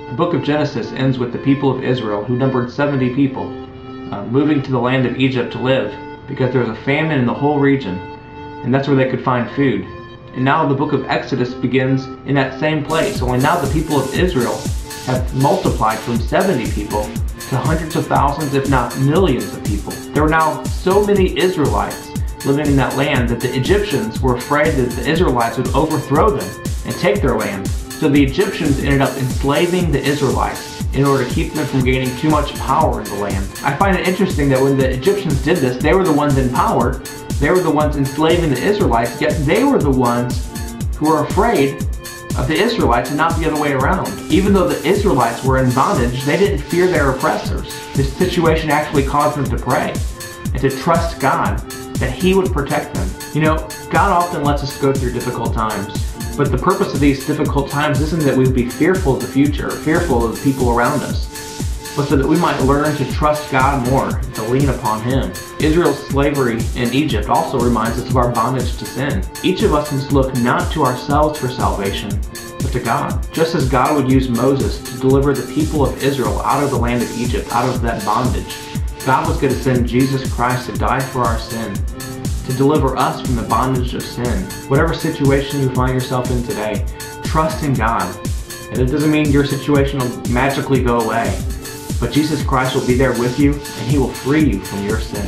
The book of Genesis ends with the people of Israel, who numbered 70 people, moving to the land of Egypt to live because there was a famine in the whole region, and that's where they could find food. And now the book of Exodus begins in that same place, only now the people of Israel have multiplied from 70 people to hundreds of thousands, if not millions of people. There were now so many Israelites living in that land that the Egyptians were afraid that the Israelites would overthrow them and take their land. So the Egyptians ended up enslaving the Israelites in order to keep them from gaining too much power in the land. I find it interesting that when the Egyptians did this, they were the ones in power, they were the ones enslaving the Israelites, yet they were the ones who were afraid of the Israelites and not the other way around. Even though the Israelites were in bondage, they didn't fear their oppressors. This situation actually caused them to pray and to trust God that He would protect them. You know, God often lets us go through difficult times, but the purpose of these difficult times isn't that we would be fearful of the future, fearful of the people around us, but so that we might learn to trust God more and to lean upon Him. Israel's slavery in Egypt also reminds us of our bondage to sin. Each of us must look not to ourselves for salvation, but to God. Just as God would use Moses to deliver the people of Israel out of the land of Egypt, out of that bondage, God was going to send Jesus Christ to die for our sin, to deliver us from the bondage of sin. Whatever situation you find yourself in today, trust in God. And it doesn't mean your situation will magically go away, but Jesus Christ will be there with you, and He will free you from your sin.